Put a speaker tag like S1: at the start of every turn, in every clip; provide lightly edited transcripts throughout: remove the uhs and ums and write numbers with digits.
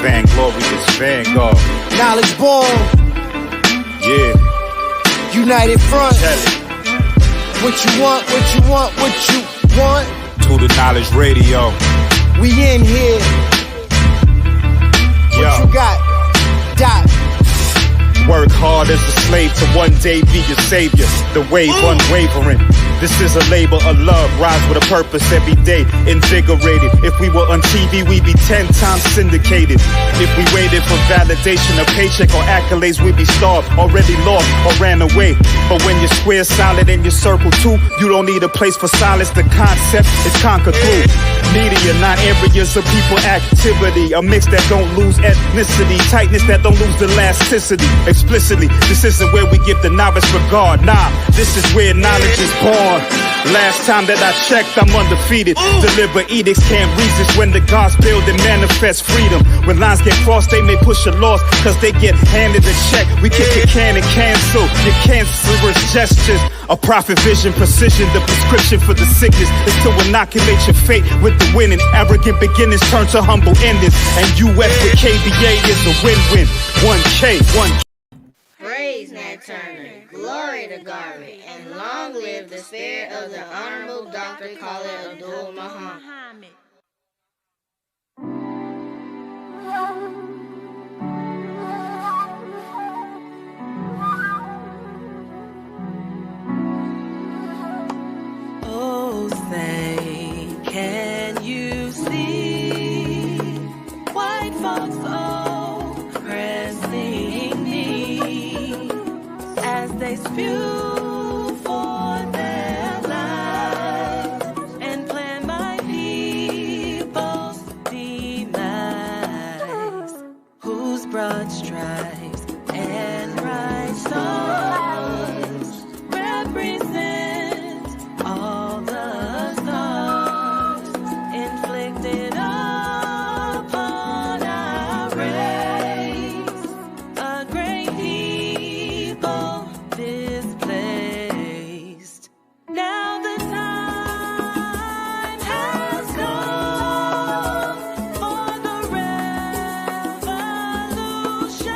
S1: Vanglorious Vanguard.
S2: Knowledge born.
S1: Yeah.
S2: United front. What you want, what you want, what you want.
S1: To the Knowledge Radio.
S2: We in here. What you got? Dot.
S1: Work hard as a slave to one day be your savior. The wave unwavering. This is a labor of love. Rise with a purpose every day. Invigorated. If we were on TV, we'd be 10 times syndicated. If we waited for validation, a paycheck or accolades, we'd be starved, already lost or ran away. But when you're square solid and you circle too, you don't need a place for silence. The concept is conquered through media, not areas of people activity. A mix that don't lose ethnicity, tightness that don't lose elasticity. Explicitly, this isn't where we give the novice regard. Nah, this is where knowledge is born. Last time that I checked, I'm undefeated. Deliver edicts, can't resist when the gods build and manifest freedom. When lines get crossed, they may push a loss, cause they get handed a check. We kick a can and cancel your cancerous gestures. A prophet vision, precision, the prescription for the sickness is to inoculate your fate with the winning. Arrogant beginnings turn to humble endings. And US with KBA is a win-win. 1K, 1K.
S3: Praise Nat Turner, glory to Garvey, and long live the spirit of the Honorable Dr. Khalid Abdul Muhammad.
S4: Oh, say, can you see white folks oppressing me as they spew for their lives and plan my people's demise, whose broad stripes and bright stars represent all the scars inflicted upon our race, a great people displaced. Now the time has come for the revolution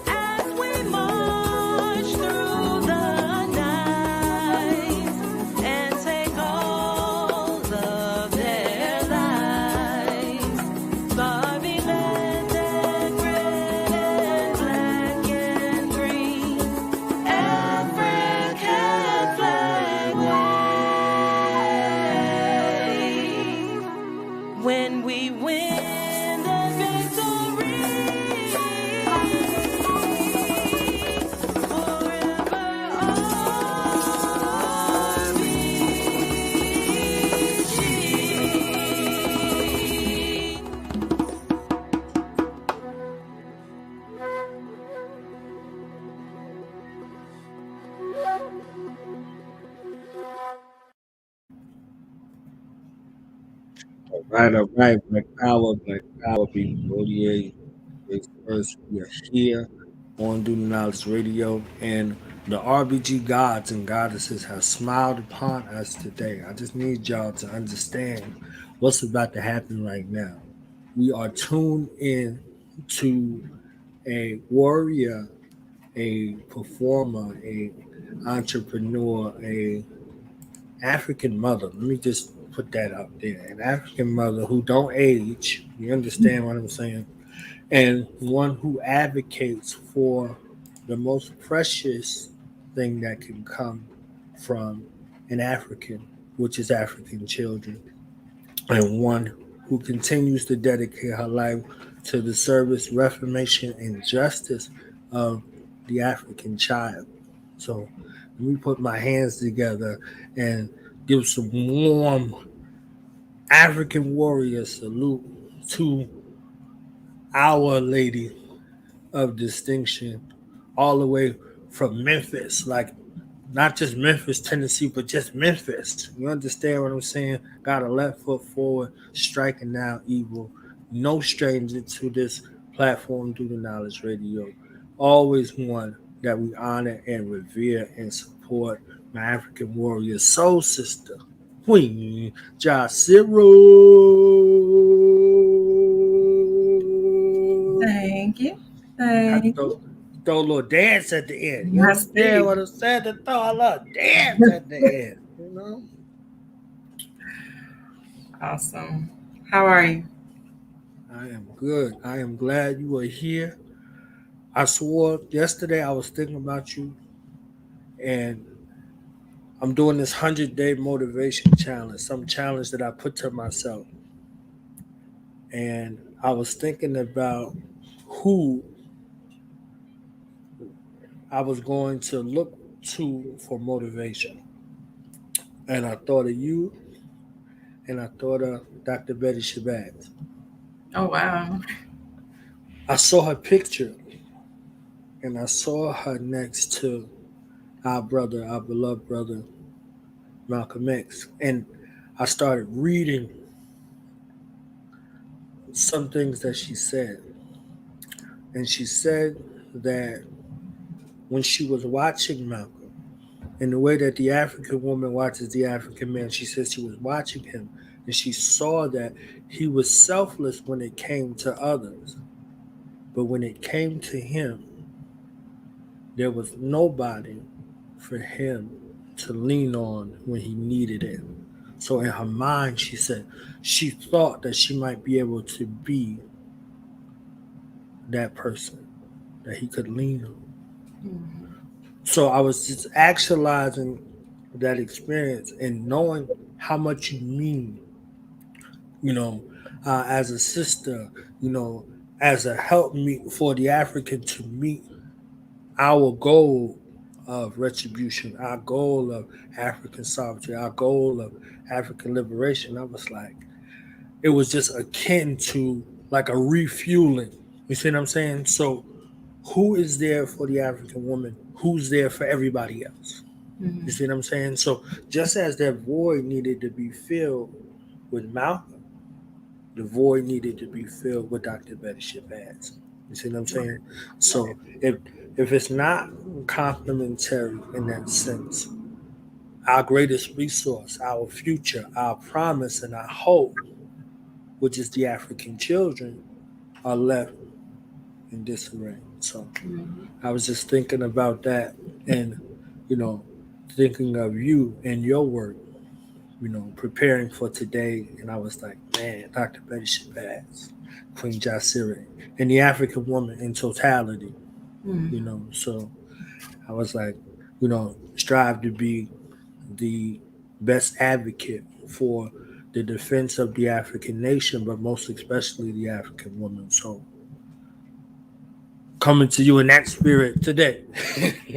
S4: as we march through the night and take hold of their lives. Barbie land and red and black and green, African flag wave. When we win the victory, forever
S5: All right. Black Power, be 48. First, we are here on Do the Knowledge Radio, and the RBG gods and goddesses have smiled upon us today. I just need y'all to understand what's about to happen right now. We are tuned in to a warrior, a performer, a entrepreneur, a African mother. Let me just put that out there. An African mother who don't age. You understand what I'm saying? And one who advocates for the most precious thing that can come from an African, which is African children. And one who continues to dedicate her life to the service, reformation, and justice of the African child. So let me put my hands together and give some warm African warrior salute to our lady of distinction, all the way from Memphis, like not just Memphis, Tennessee, but just Memphis. You understand what I'm saying? Got a left foot forward, striking down evil. No stranger to this platform, Do the Knowledge Radio. Always one that we honor and revere and support. My African warrior soul sister, Kween Jasira
S6: Thank you. Thank you.
S5: Throw a little dance at the end. You
S6: Yes,
S5: understand what I'm saying? To throw a little dance at the end. You know?
S6: Awesome. How are you?
S5: I am good. I am glad you are here. I swore yesterday I was thinking about you, and I'm doing this 100-day motivation challenge, some challenge that I put to myself. And I was thinking about who I was going to look to for motivation. And I thought of you, and I thought of Dr. Betty Shabazz.
S6: Oh, wow.
S5: I saw her picture, and I saw her next to our brother, our beloved brother, Malcolm X. And I started reading some things that she said. And she said that when she was watching Malcolm, in the way that the African woman watches the African man, she says she was watching him and she saw that he was selfless when it came to others. But when it came to him, there was nobody for him to lean on when he needed it. So in her mind, she said she thought that she might be able to be that person that he could lean on. Mm-hmm. So I was just actualizing that experience and knowing how much you mean, as a sister, as a helpmeet for the African to meet our goal of retribution, our goal of African sovereignty, our goal of African liberation. I was like, it was just akin to like a refueling. You see what I'm saying? So who is there for the African woman? Who's there for everybody else? Mm-hmm. You see what I'm saying? So just as that void needed to be filled with Malcolm, the void needed to be filled with Dr. Betty Shabazz. You see what I'm saying? So if it's not complementary in that sense, our greatest resource, our future, our promise, and our hope, which is the African children, are left in disarray. So I was just thinking about that and, thinking of you and your work, preparing for today. And I was like, man, Dr. Betty Shabazz, Kween Jasira, and the African woman in totality, So I was like, strive to be the best advocate for the defense of the African nation, but most especially the African woman. So coming to you in that spirit today.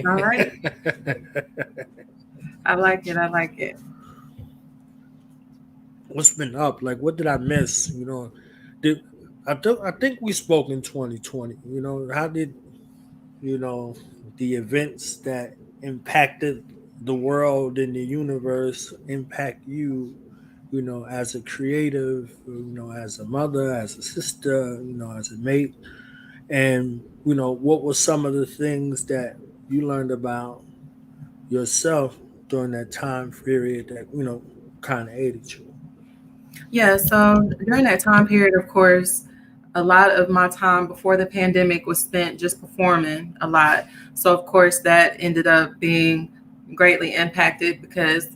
S6: All right. I like it.
S5: What's been up? Like, what did I miss? I think we spoke in 2020. How did the events that impacted the world and the universe impact you? As a creative, as a mother, as a sister, as a mate, and what were some of the things that you learned about yourself during that time period that kind of aided you?
S6: Yeah, so during that time period, of course, a lot of my time before the pandemic was spent just performing a lot. So, of course, that ended up being greatly impacted because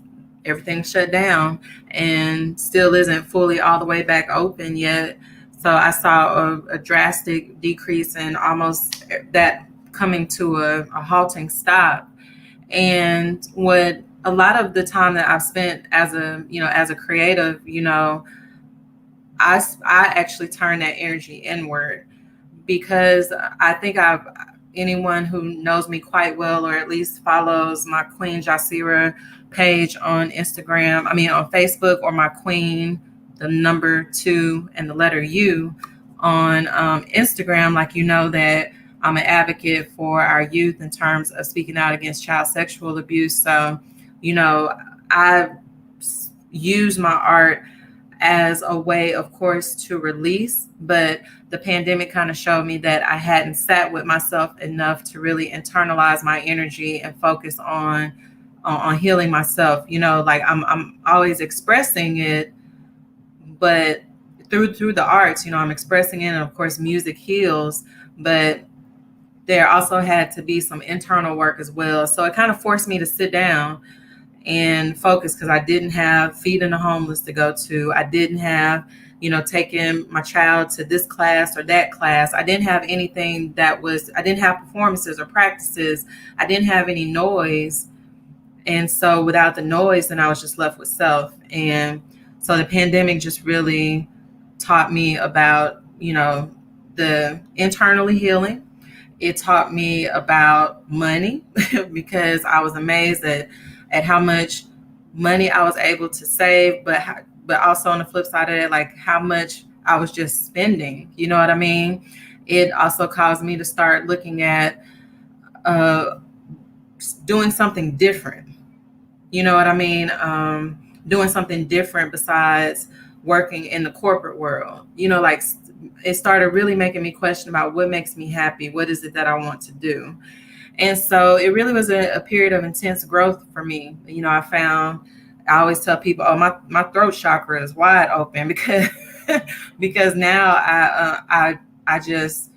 S6: everything shut down and still isn't fully all the way back open yet. So I saw a drastic decrease in almost that coming to a halting stop. And what a lot of the time that I've spent as a creative, I actually turn that energy inward because I think anyone who knows me quite well, or at least follows my Kween Jasira page on on Facebook, or my Kween, the number 2 and the letter U on Instagram, that I'm an advocate for our youth in terms of speaking out against child sexual abuse. So, I use my art as a way, of course, to release, but the pandemic kind of showed me that I hadn't sat with myself enough to really internalize my energy and focus on healing myself. I'm always expressing it, but through the arts, I'm expressing it, and of course music heals, but there also had to be some internal work as well. So it kind of forced me to sit down and focus, because I didn't have feeding the homeless to go to. I didn't have, taking my child to this class or that class. I didn't have anything I didn't have performances or practices. I didn't have any noise. And so without the noise, then I was just left with self. And so the pandemic just really taught me about, the internally healing. It taught me about money because I was amazed at how much money I was able to save, but also on the flip side of it, like how much I was just spending. You know what I mean? It also caused me to start looking at doing something different. You know what I mean? Doing something different besides working in the corporate world. Like it started really making me question about what makes me happy. What is it that I want to do? And so it really was a period of intense growth for me. I always tell people, oh, my throat chakra is wide open because now I just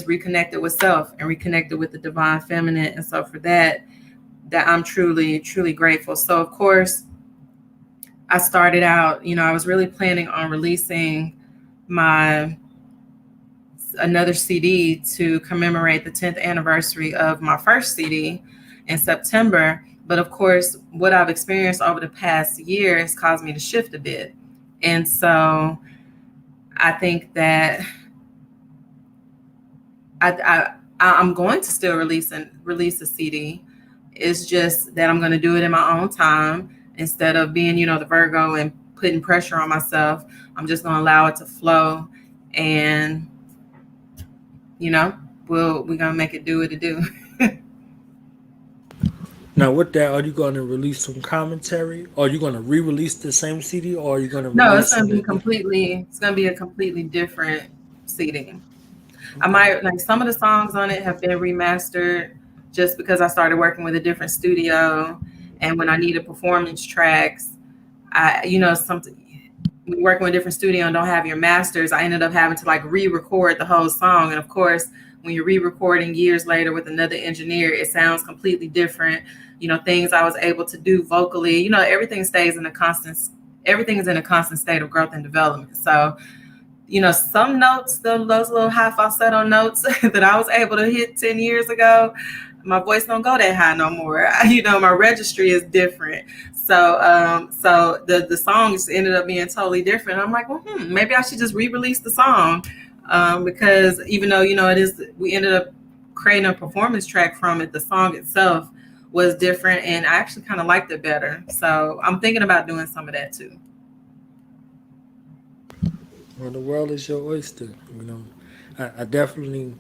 S6: reconnected with self and reconnected with the divine feminine. And so for that I'm truly, truly grateful. So of course I started out, I was really planning on releasing another CD to commemorate the 10th anniversary of my first CD in September. But of course, what I've experienced over the past year has caused me to shift a bit. And so I think that I'm going to still release a CD. It's just that I'm going to do it in my own time instead of being, the Virgo and putting pressure on myself. I'm just going to allow it to flow, and we're going to make it do what it do.
S5: Now, with that, are you going to release some commentary? Or are you going to re-release the same CD? Or are you going to
S6: No, it's going to be a completely different CD. I might, like, some of the songs on it have been remastered just because I started working with a different studio. And when I needed performance tracks, when working with a different studio and don't have your masters, I ended up having to like re-record the whole song. And of course, when you're re-recording years later with another engineer, it sounds completely different. Things I was able to do vocally, everything is in a constant state of growth and development. So, some notes, those little high falsetto notes that I was able to hit 10 years ago, my voice don't go that high no more. My registry is different. So the songs ended up being totally different. I'm like, well, maybe I should just re-release the song, because even though, we ended up creating a performance track from it, the song itself was different, and I actually kind of liked it better. So I'm thinking about doing some of that too.
S5: Well, the world is your oyster. I definitely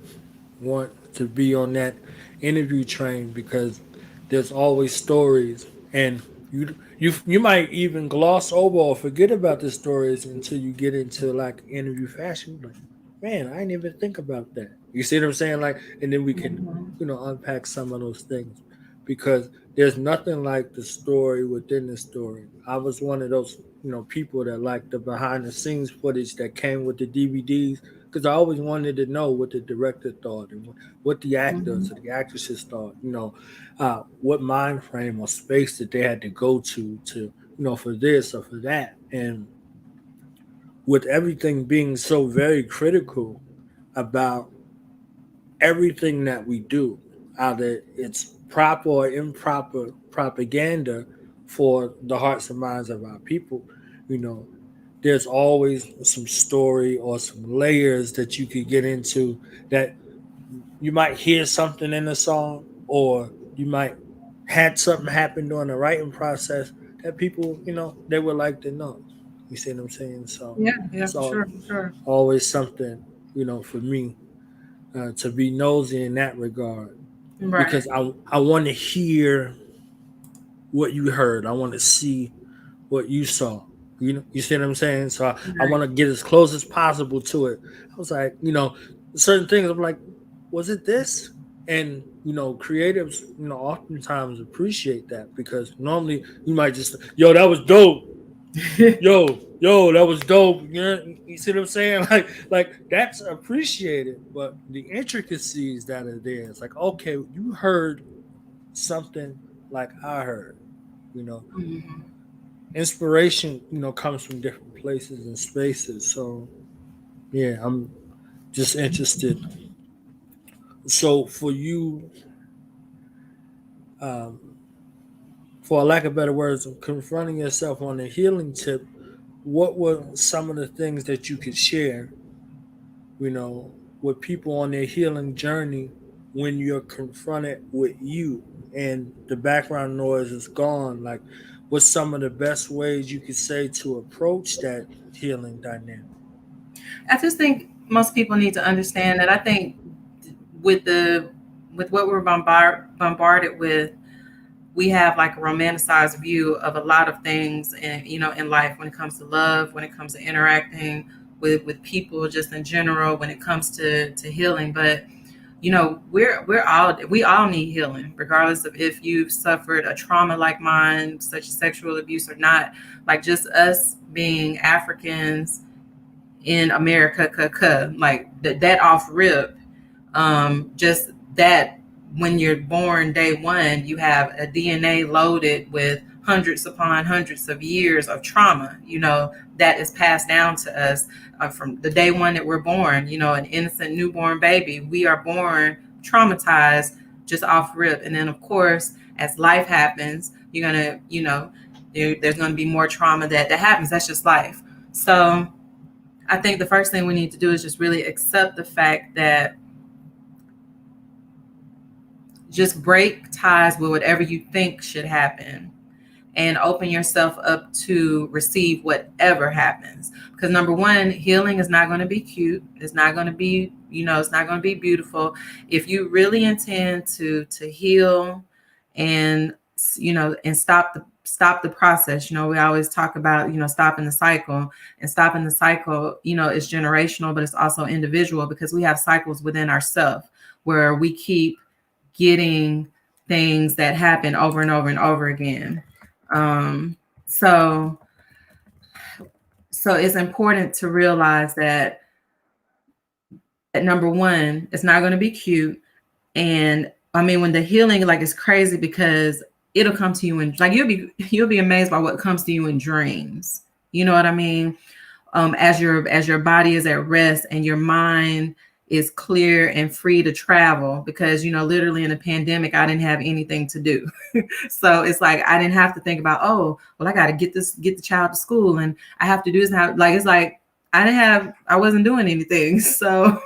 S5: want to be on that interview train because there's always stories, and you might even gloss over or forget about the stories until you get into like interview fashion. Like, man, I didn't even think about that. You see what I'm saying? Like, and then we can unpack some of those things, because there's nothing like the story within the story. I was one of those people that like the behind the scenes footage that came with the DVDs, because I always wanted to know what the director thought and what the actors or the actresses thought. What mind frame or space that they had to go to for this or for that. And with everything being so very critical about everything that we do, either it's proper or improper propaganda for the hearts and minds of our people, there's always some story or some layers that you could get into, that you might hear something in a song, or you might had something happen during the writing process that people, they would like to know. You see what I'm saying? So
S6: Yeah,
S5: it's
S6: for sure.
S5: always something, for me to be nosy in that regard,
S6: Right.
S5: because I want to hear what you heard. I want to see what you saw. You see what I'm saying? So I want to get as close as possible to it. I was like, certain things I'm like, was it this? And creatives, oftentimes appreciate that, because normally you might just, yo, that was dope. Yo, that was dope. You see what I'm saying? Like that's appreciated, but the intricacies that are there, it's like, okay, you heard something like I heard. You know,
S6: Mhm.
S5: inspiration, comes from different places and spaces. So yeah, I'm just interested. So for you, um, for lack of better words, confronting yourself on the healing tip, what were some of the things that you could share, with people on their healing journey when you're confronted with you and the background noise is gone? Like, what's some of the best ways you could say to approach that healing dynamic?
S6: I just think most people need to understand that. I think with the with what we're bombarded with, we have like a romanticized view of a lot of things in life, when it comes to love, when it comes to interacting with people just in general, when it comes to healing. But we all need healing, regardless of if you've suffered a trauma like mine, such as sexual abuse or not. Like, just us being Africans in America, like that off rip, just that, when you're born day one, you have a DNA loaded with hundreds upon hundreds of years of trauma, that is passed down to us, from the day one that we're born. An innocent newborn baby, we are born traumatized, just off rip. And then, of course, as life happens, you're gonna, there's gonna be more trauma that happens. That's just life. So I think the first thing we need to do is just really accept the fact that, just break ties with whatever you think should happen, and open yourself up to receive whatever happens. Because number one, healing is not going to be cute. It's not going to be, it's not going to be beautiful. If you really intend to heal, and and stop the process. We always talk about, stopping the cycle. And stopping the cycle, is generational, but it's also individual, because we have cycles within ourselves where we keep getting things that happen over and over and over again. Um, so so it's important to realize that, number one, it's not going to be cute. And I mean, when the healing, like, it's crazy, because it'll come to you, and like, you'll be amazed by what comes to you in dreams. You know what I mean? As your body is at rest and your mind is clear and free to travel, because literally in the pandemic, I didn't have anything to do. So it's like, I didn't have to think about, oh well, I got to get the child to school, and I have to do this now. Like, it's like, I wasn't doing anything. So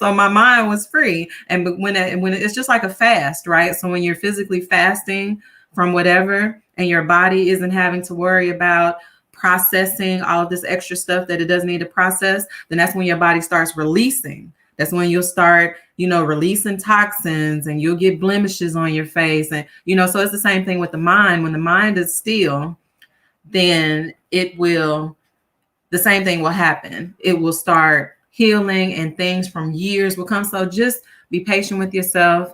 S6: my mind was free. And when it's just like a fast, right? So when you're physically fasting from whatever, and your body isn't having to worry about processing all of this extra stuff that it doesn't need to process, then that's when your body starts releasing. That's when you'll start, releasing toxins, and you'll get blemishes on your face. And, so it's the same thing with the mind. When the mind is still, then the same thing will happen. It will start healing, and things from years will come. So just be patient with yourself,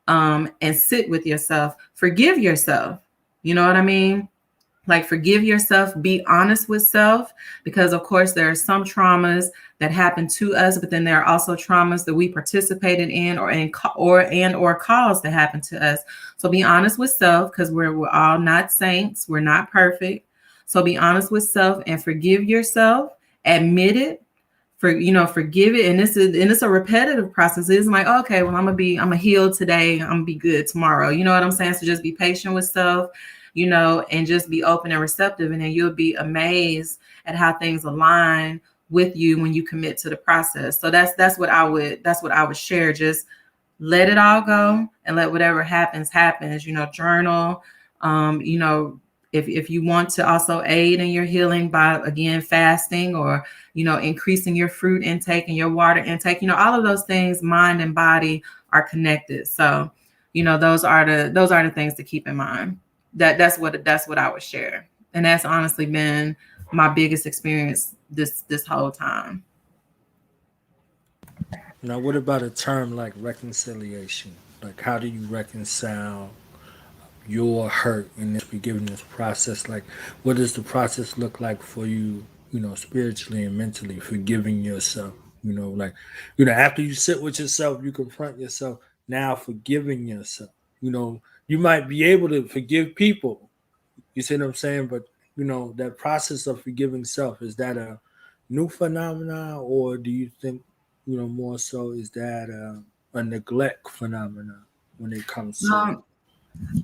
S6: and sit with yourself. Forgive yourself. You know what I mean? Like, forgive yourself, be honest with self, because of course there are some traumas that happen to us, but then there are also traumas that we participated in, or caused to happen to us. So be honest with self, because we're all not saints, we're not perfect. So be honest with self and forgive yourself, admit it, forgive it. And it's a repetitive process. It's like, okay, well, I'm gonna heal today, I'm gonna be good tomorrow. You know what I'm saying? So just be patient with self, and just be open and receptive. And then you'll be amazed at how things align with you when you commit to the process. So that's what I would share. Just let it all go, and let whatever happens. Journal. If you want to also aid in your healing by, again, fasting, or increasing your fruit intake and your water intake, all of those things, mind and body, are connected. So those are the things to keep in mind. That's what I would share. And that's honestly been my biggest experience this whole time.
S5: Now, what about a term like reconciliation? Like, how do you reconcile, your hurt in this forgiveness process? Like, what does the process look like for you, spiritually and mentally, forgiving yourself? Like, after you sit with yourself, you confront yourself, now forgiving yourself. You might be able to forgive people. You see what I'm saying? But, that process of forgiving self, is that a new phenomenon, or do you think, more so is that a neglect phenomenon when it comes to
S6: Um,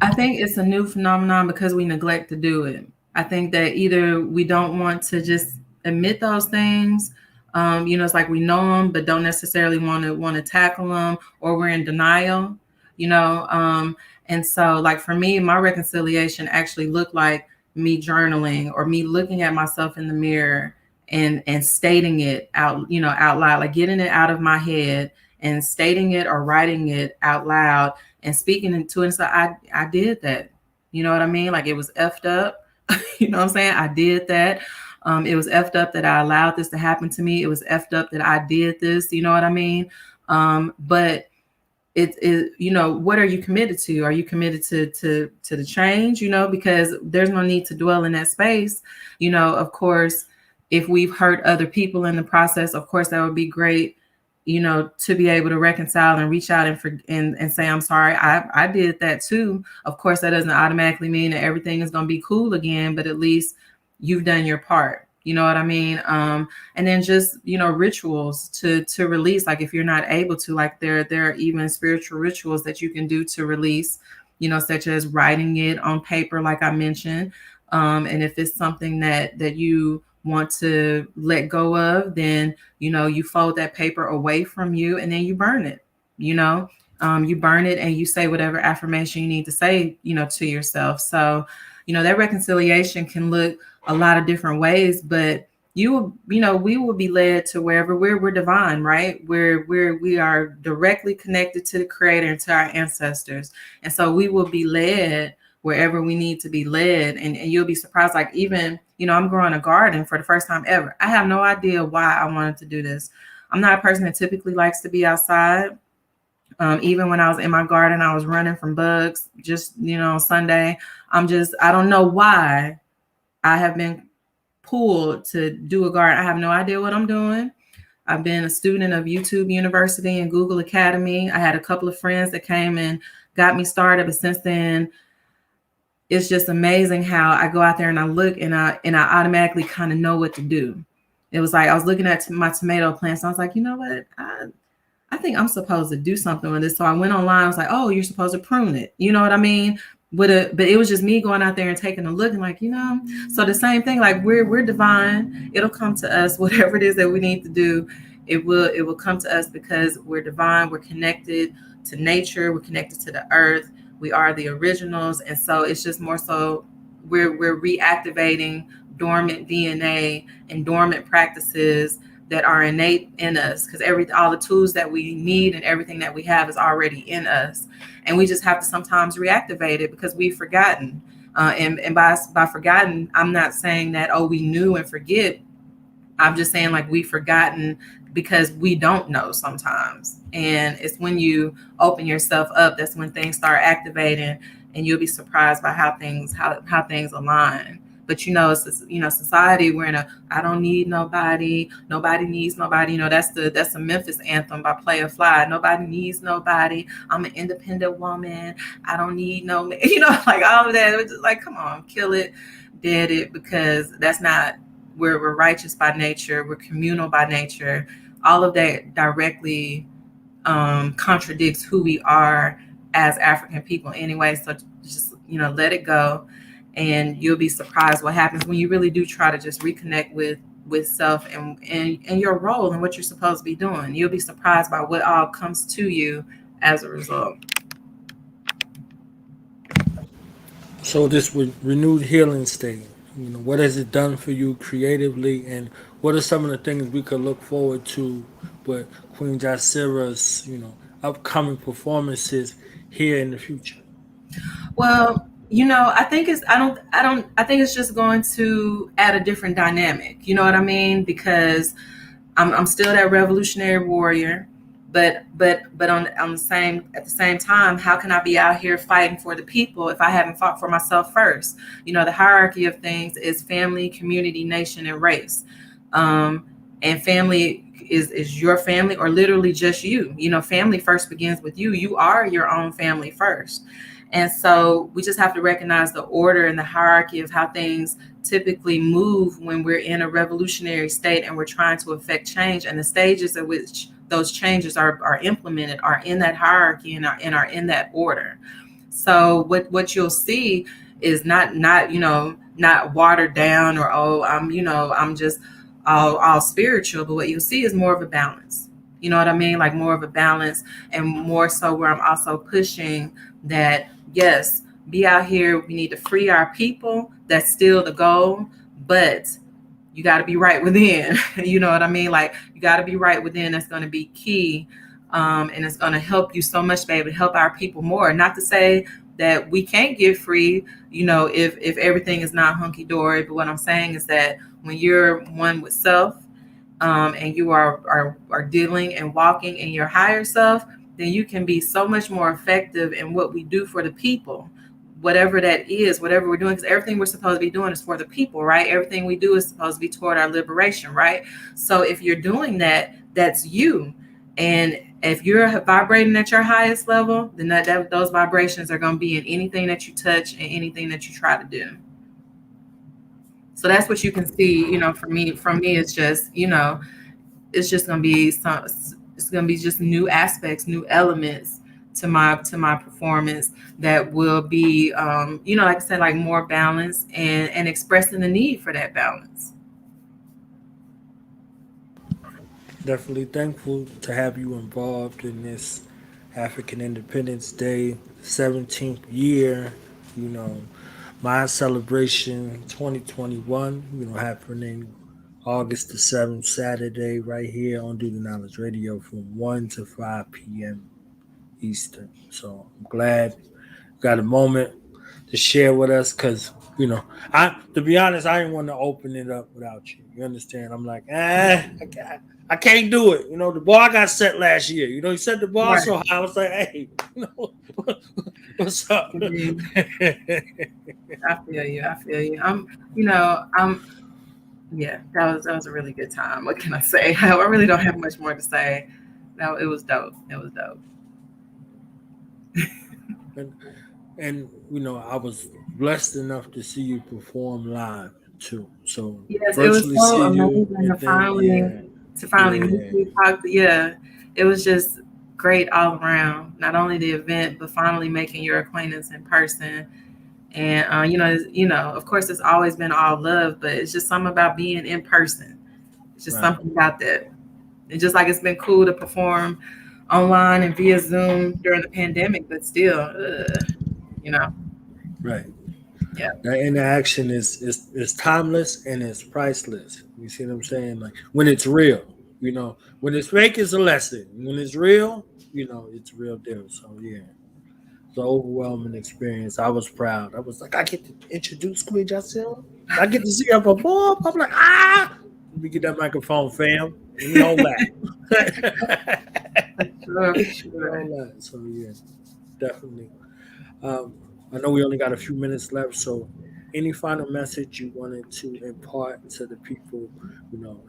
S6: I think it's a new phenomenon because we neglect to do it. I think that either we don't want to just admit those things. It's like we know them, but don't necessarily want to tackle them, or we're in denial. You know, and so like for me, my reconciliation actually looked like me journaling or me looking at myself in the mirror and stating it out, out loud, like getting it out of my head and stating it or writing it out loud and speaking into it. So I did that. You know what I mean? Like it was effed up. You know what I'm saying? I did that. It was effed up that I allowed this to happen to me. It was effed up that I did this. You know what I mean? But it what are you committed to? Are you committed to the change? Because there's no need to dwell in that space. Of course, if we've hurt other people in the process, of course that would be great, to be able to reconcile and reach out and say, I'm sorry, I did that too. Of course, that doesn't automatically mean that everything is going to be cool again, but at least you've done your part. You know what I mean? And then just, rituals to release. Like if you're not able to, like there are even spiritual rituals that you can do to release, such as writing it on paper, like I mentioned. And if it's something that you want to let go of, then, you fold that paper away from you and then you burn it, you burn it and you say whatever affirmation you need to say, to yourself. So, that reconciliation can look a lot of different ways, but we will be led to wherever we're divine, right? Where we are directly connected to the creator and to our ancestors. And so we will be led wherever we need to be led. And you'll be surprised. Like even, I'm growing a garden for the first time ever. I have no idea why I wanted to do this. I'm not a person that typically likes to be outside. Even when I was in my garden, I was running from bugs just, on Sunday. I don't know why I have been pulled to do a garden. I have no idea what I'm doing. I've been a student of YouTube University and Google Academy. I had a couple of friends that came and got me started, but since then, it's just amazing how I go out there and I look and I automatically kind of know what to do. It was like I was looking at my tomato plants and I was like, you know what? I think I'm supposed to do something with this. So I went online. I was like, oh, you're supposed to prune it. You know what I mean? But it was just me going out there and taking a look and like, so the same thing, like we're divine. It'll come to us, whatever it is that we need to do. It will come to us because we're divine. We're connected to nature. We're connected to the earth. We are the originals. And so it's just more so we're reactivating dormant DNA and dormant practices that are innate in us, because all the tools that we need and everything that we have is already in us, and we just have to sometimes reactivate it because we've forgotten. And by forgotten, I'm not saying that we knew and forget. I'm just saying like we've forgotten because we don't know sometimes. And it's when you open yourself up, that's when things start activating, and you'll be surprised by how things align. But society, we're in I don't need nobody needs nobody. That's the Memphis anthem by Playa Fly. Nobody needs nobody. I'm an independent woman. I don't need no man. Like all of that. It's just like, come on, kill it, dead it, because that's not where we're righteous by nature. We're communal by nature. All of that directly contradicts who we are as African people anyway. So just let it go. And you'll be surprised what happens when you really do try to just reconnect with self and your role and what you're supposed to be doing. You'll be surprised by what all comes to you as a result.
S5: So this renewed healing state, what has it done for you creatively, and what are some of the things we could look forward to with Kween Jasira's, upcoming performances here in the future?
S6: Well, I think I think it's just going to add a different dynamic. You know what I mean? Because I'm still that revolutionary warrior, But on the same at the same time, how can I be out here fighting for the people if I haven't fought for myself first? The hierarchy of things is family, community, nation, and race. And family is your family, or literally just you. Family first begins with you. You are your own family first. And so we just have to recognize the order and the hierarchy of how things typically move when we're in a revolutionary state and we're trying to affect change, and the stages at which those changes are implemented are in that hierarchy and are in that order. So what you'll see is not watered down, or I'm just all spiritual, but what you'll see is more of a balance. You know what I mean? Like more of a balance, and more so where I'm also pushing that, yes, be out here. We need to free our people. That's still the goal, but you got to be right within. You know what I mean? Like you got to be right within. That's going to be key. And it's going to help you so much, baby, to help our people more. Not to say that we can't get free, if everything is not hunky dory. But what I'm saying is that when you're one with self, and you are dealing and walking in your higher self, then you can be so much more effective in what we do for the people, whatever that is, whatever we're doing, because everything we're supposed to be doing is for the people, right? Everything we do is supposed to be toward our liberation, right? So if you're doing that, that's you. And if you're vibrating at your highest level, then those vibrations are going to be in anything that you touch and anything that you try to do. So that's what you can see, from me, it's just, it's just going to be it's going to be just new aspects, new elements to my performance that will be, like I said, like more balance and expressing the need for that balance.
S5: Definitely thankful to have you involved in this African Independence Day, 17th year, my celebration 2021, happening August the 7th, Saturday, right here on Do the Knowledge Radio from 1 to 5 p.m. Eastern. So I'm glad you got a moment to share with us, because, to be honest, I didn't want to open it up without you. You understand? I'm like, I can't do it. The bar got set last year. You set the bar right. So high. I was like, hey, what's up?
S6: I feel you. Yeah, that was a really good time. What can I say? I really don't have much more to say. No, it was dope. It was dope.
S5: And I was blessed enough to see you perform live too. So
S6: yes, it was so amazing to finally meet you. Yeah, it was just great all around. Not only the event, but finally making your acquaintance in person. And of course, it's always been all love, but it's just something about being in person. It's just something about that. And just like it's been cool to perform online and via Zoom during the pandemic, but still,
S5: Right.
S6: Yeah.
S5: That interaction is timeless and it's priceless. You see what I'm saying? Like when it's real, when it's fake, it's a lesson. When it's real, it's real deal. So yeah. It's an overwhelming experience. I was proud. I was like, I get to introduce Kween Jasira. I get to see her perform. I'm like, let me get that microphone, fam. Hold that. Sure. So yeah, definitely. I know we only got a few minutes left, so any final message you wanted to impart to the people?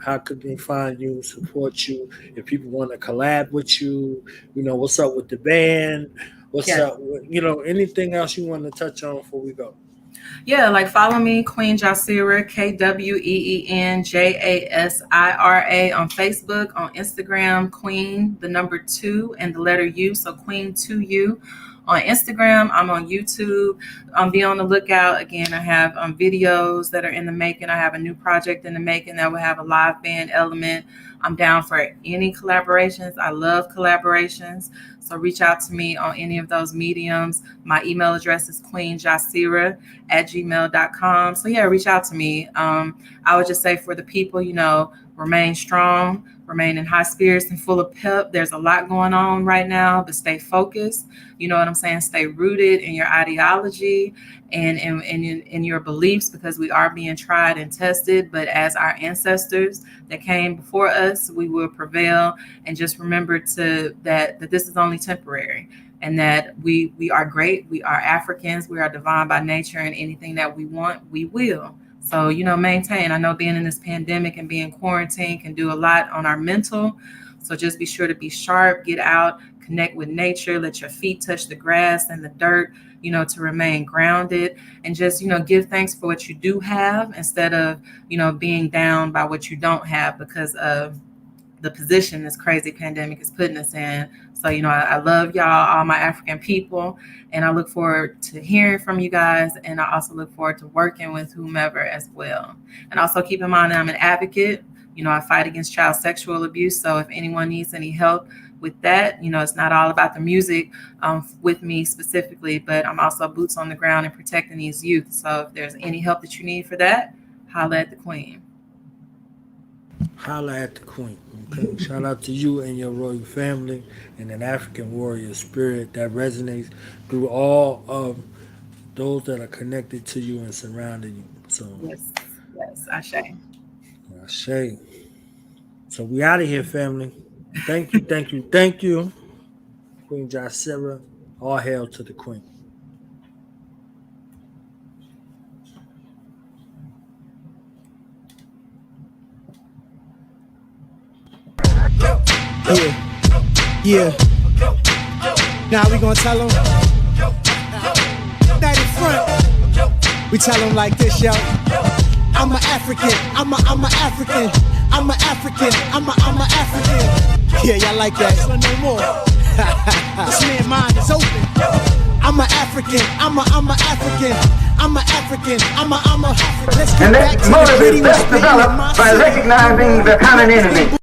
S5: How could they find you, support you? If people want to collab with you, what's up with the band? What's up with, anything else you want to touch on before we go?
S6: Yeah, like follow me, Kween Jasira, KWEEN JASIRA on Facebook, on Instagram, Kween, the number 2 and the letter U, so Kween 2U. On Instagram, I'm on YouTube. Be on the lookout. Again, I have videos that are in the making. I have a new project in the making that will have a live band element. I'm down for any collaborations. I love collaborations. So reach out to me on any of those mediums. My email address is queenjasira@gmail.com. So yeah, reach out to me. I would just say for the people, remain strong, remain in high spirits and full of pep. There's a lot going on right now, but stay focused. You know what I'm saying? Stay rooted in your ideology and in your beliefs, because we are being tried and tested. But as our ancestors that came before us, we will prevail. And just remember that this is only temporary, and that we are great. We are Africans. We are divine by nature, and anything that we want, we will. So, maintain. I know being in this pandemic and being quarantined can do a lot on our mental. So just be sure to be sharp, get out, connect with nature, let your feet touch the grass and the dirt, to remain grounded, and just, give thanks for what you do have, instead of, being down by what you don't have because of the position this crazy pandemic is putting us in. So, I love y'all, all my African people, and I look forward to hearing from you guys. And I also look forward to working with whomever as well. And also keep in mind that I'm an advocate. I fight against child sexual abuse. So if anyone needs any help with that, it's not all about the music with me specifically, but I'm also boots on the ground and protecting these youth. So if there's any help that you need for that, holla at the Queen.
S5: Holla at the Queen. Okay? Shout out to you and your royal family and an African warrior spirit that resonates through all of those that are connected to you and surrounding you. So
S6: yes, Ashe.
S5: Ashe. So we out of here, family. Thank you. Kween Jasira. All hail to the Queen.
S2: Yeah. Now we gonna tell them. That in front. We tell them like this, yo. I'm an African. I'm a African. I'm an African. I'm a African. Yeah, y'all like that? So no more. This man's mind is open. I'm an African. I'm a African. I'm an African. I'm a. Let's get
S7: And
S2: back
S7: that
S2: to
S7: motive
S2: the
S7: is best developed by recognizing the common enemy.